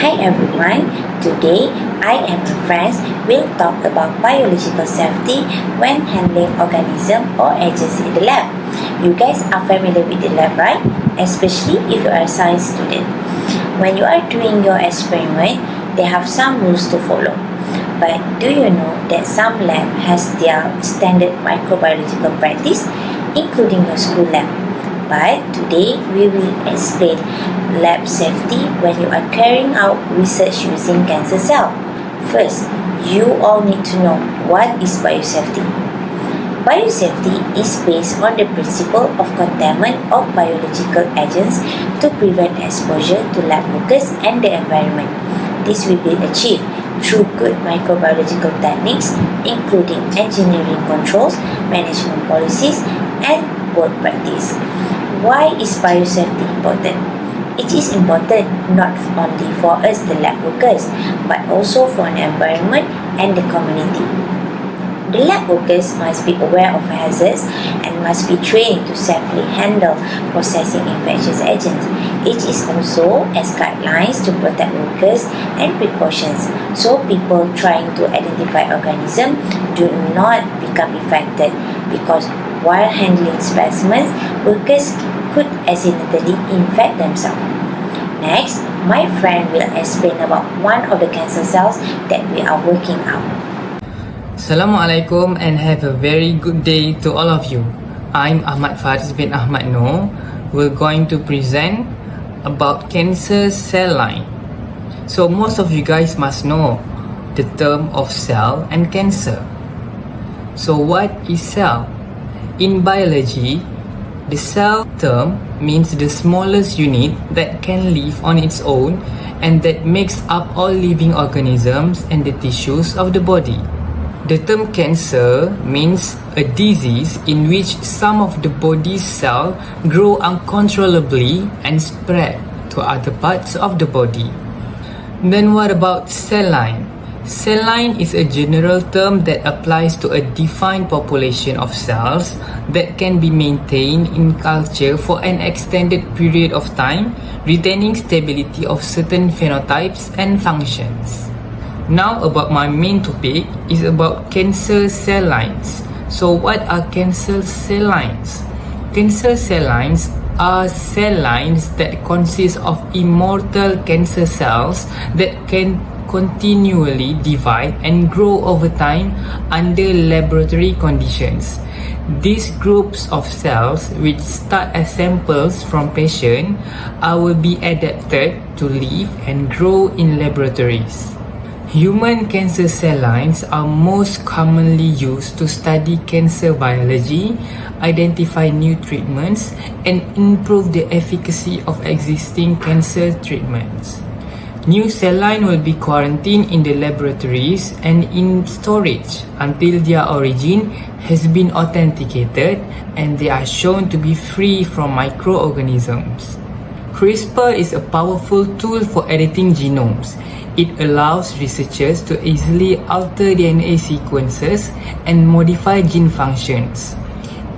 Hi everyone, today I and my friends will talk about biological safety when handling organism or agents in the lab. You guys are familiar with the lab, right? Especially if you are a science student. When you are doing your experiment, they have some rules to follow. But do you know that some lab has their standard microbiological practice, including your school lab? But today we will explain lab safety when you are carrying out research using cancer cell. First, you all need to know what is biosafety. Biosafety is based on the principle of containment of biological agents to prevent exposure to lab workers and the environment. This will be achieved through good microbiological techniques, including engineering controls, management policies, and work practice. Why is biosafety important? It is important not only for us, the lab workers, but also for the environment and the community. The lab workers must be aware of hazards and must be trained to safely handle processing infectious agents. It is also as guidelines to protect workers and precautions so people trying to identify organisms do not become infected, because while handling specimens, workers could accidentally infect themselves. Next, my friend will explain about one of the cancer cells that we are working on. Assalamualaikum and have a very good day to all of you. I'm Ahmad Faris bin Ahmad Noor. We're going to present about cancer cell line. So most of you guys must know the term of cell and cancer. So what is cell? In biology, the cell term means the smallest unit that can live on its own and that makes up all living organisms and the tissues of the body. The term cancer means a disease in which some of the body's cells grow uncontrollably and spread to other parts of the body. Then what about cell line? Cell line is a general term that applies to a defined population of cells that can be maintained in culture for an extended period of time, retaining stability of certain phenotypes and functions. Now about my main topic is about cancer cell lines. So what are cancer cell lines? Cancer cell lines are cell lines that consist of immortal cancer cells that can continually divide and grow over time under laboratory conditions. These groups of cells, which start as samples from patients, will be adapted to live and grow in laboratories. Human cancer cell lines are most commonly used to study cancer biology, identify new treatments, and improve the efficacy of existing cancer treatments. New cell line will be quarantined in the laboratories and in storage until their origin has been authenticated and they are shown to be free from microorganisms. CRISPR is a powerful tool for editing genomes. It allows researchers to easily alter DNA sequences and modify gene functions.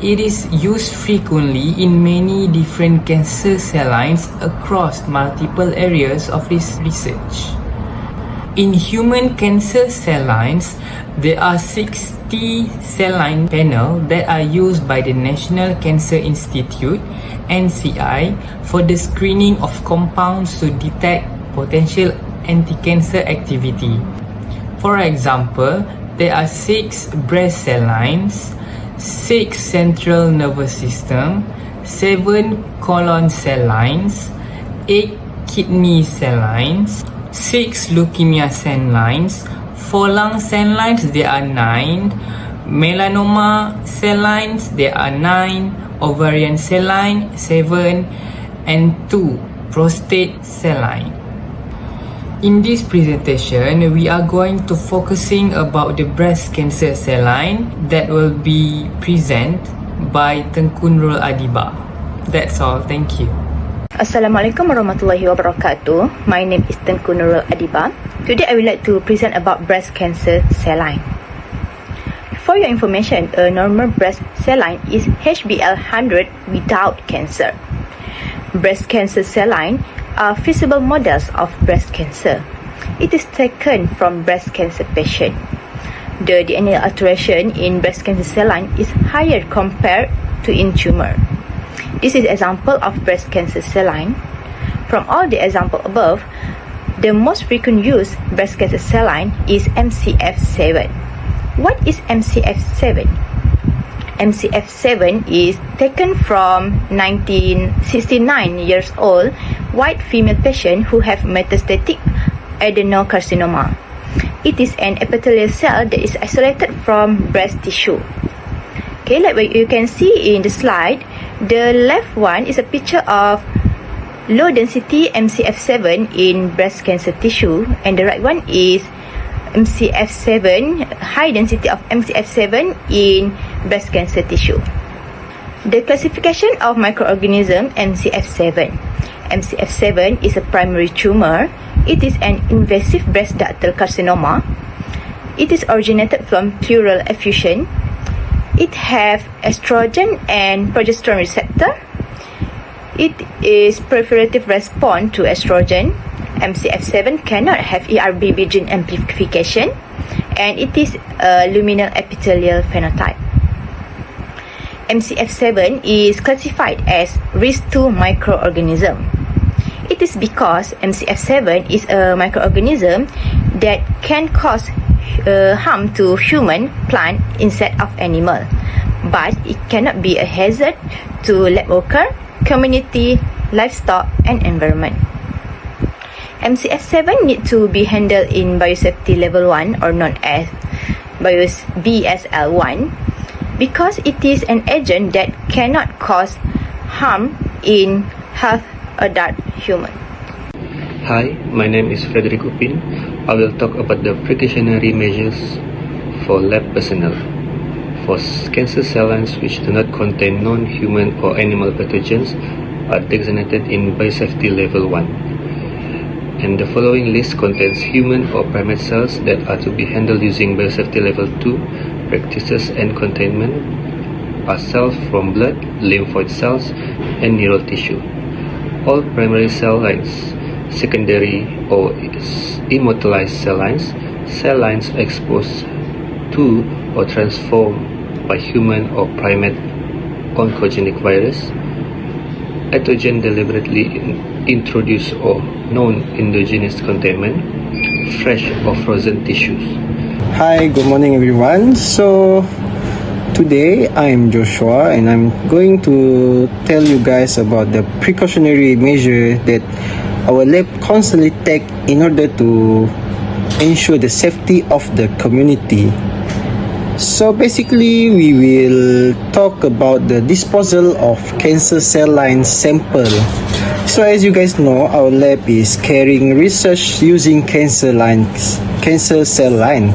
It is used frequently in many different cancer cell lines across multiple areas of this research. In human cancer cell lines, there are 60 cell line panels that are used by the National Cancer Institute (NCI) for the screening of compounds to detect potential anti-cancer activity. For example, there are 6 breast cell lines, 6 central nervous system, 7 colon cell lines, 8 kidney cell lines, 6 leukemia cell lines, 4 lung cell lines, there are 9, melanoma cell lines, there are 9, ovarian cell line, 7, and 2 prostate cell line. In this presentation, we are going to focusing about the breast cancer cell line that will be present by Tengku Nurul Adiba. That's all. Thank you. Assalamualaikum warahmatullahi wabarakatuh. My name is Tengku Nurul Adiba. Today I would like to present about breast cancer cell line. For your information, a normal breast cell line is HBL100 without cancer. Breast cancer cell line are feasible models of breast cancer. It is taken from breast cancer patient. The DNA alteration in breast cancer cell line is higher compared to in tumor. This is example of breast cancer cell line. From all the example above, the most frequent used breast cancer cell line is MCF7. What is MCF7? MCF7 is taken from 1969 years old white female patient who have metastatic adenocarcinoma. It is an epithelial cell that is isolated from breast tissue. Okay, like what you can see in the slide, the left one is a picture of low density MCF7 in breast cancer tissue, and the right one is MCF7, high density of MCF7 in breast cancer tissue. The classification of microorganism MCF7. MCF7 is a primary tumor. It is an invasive breast ductal carcinoma. It is originated from pleural effusion. It have estrogen and progesterone receptor. It is proliferative response to estrogen. MCF7 cannot have ERBB gene amplification, and it is a luminal epithelial phenotype. MCF7 is classified as risk 2 microorganism. It is because MCF7 is a microorganism that can cause harm to human, plant, insect, or animal, but it cannot be a hazard to lab worker, community, livestock, and environment. MCF7 need to be handled in biosafety level 1, or known as BSL1, because it is an agent that cannot cause harm in health adult human. Hi, my name is Frederick Upin. I will talk about the precautionary measures for lab personnel for cancer cell lines which do not contain non-human or animal pathogens are designated in biosafety level 1. And the following list contains human or primate cells that are to be handled using biosafety level 2 practices and containment are cells from blood, lymphoid cells, and neural tissue. All primary cell lines, secondary or immortalized cell lines exposed to or transformed by human or primate oncogenic virus, pathogen deliberately introduced or non-endogenous containment, fresh or frozen tissues. Hi, good morning everyone. So today I'm Joshua and I'm going to tell you guys about the precautionary measure that our lab constantly take in order to ensure the safety of the community. So basically we will talk about the disposal of cancer cell line sample. So as you guys know, our lab is carrying research using cancer cell line.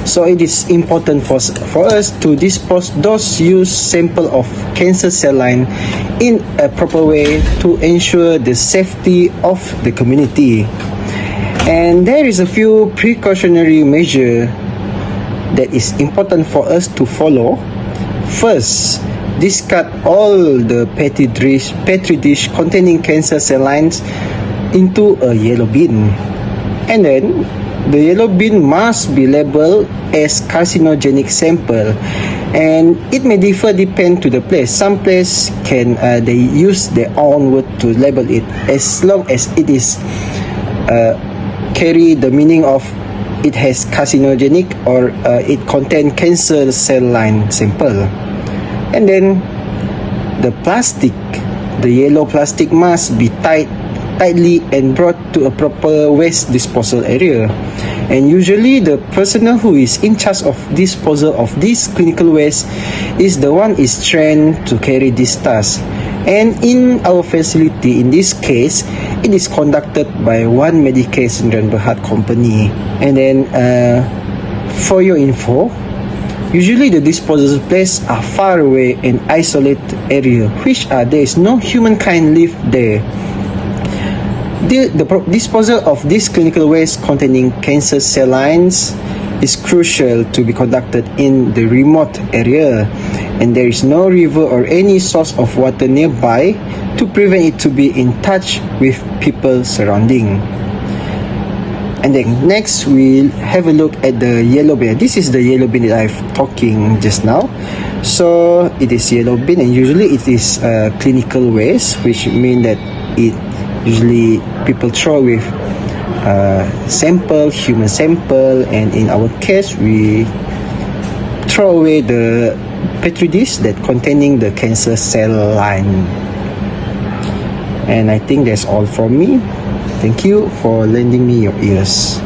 So it is important for us to dispose those used sample of cancer cell line in a proper way to ensure the safety of the community. And there is a few precautionary measures that is important for us to follow. First, discard all the petri dish containing cancer cell lines into a yellow bin, and then the yellow bin must be labeled as carcinogenic sample, and it may differ depend to the place. Some place can they use their own word to label it, as long as it is carry the meaning of it has carcinogenic or it contain cancer cell line sample. And then the yellow plastic must be tightly and brought to a proper waste disposal area. And usually the personnel who is in charge of disposal of this clinical waste is the one is trained to carry this task. And in our facility, in this case, it is conducted by one Medicare Sdn Bhd company. And then for your info, usually the disposal places are far away and isolated area, which there is no humankind live there. The disposal of this clinical waste containing cancer cell lines is crucial to be conducted in the remote area, and there is no river or any source of water nearby to prevent it to be in touch with people surrounding. And then next we'll have a look at the yellow bin. This is the yellow bin that I've talking just now. So it is yellow bin, and usually it is clinical waste, which mean that it usually people throw with sample, human sample, and in our case we throw away the petri dish that containing the cancer cell line. And I think that's all from me. Thank you for lending me your ears.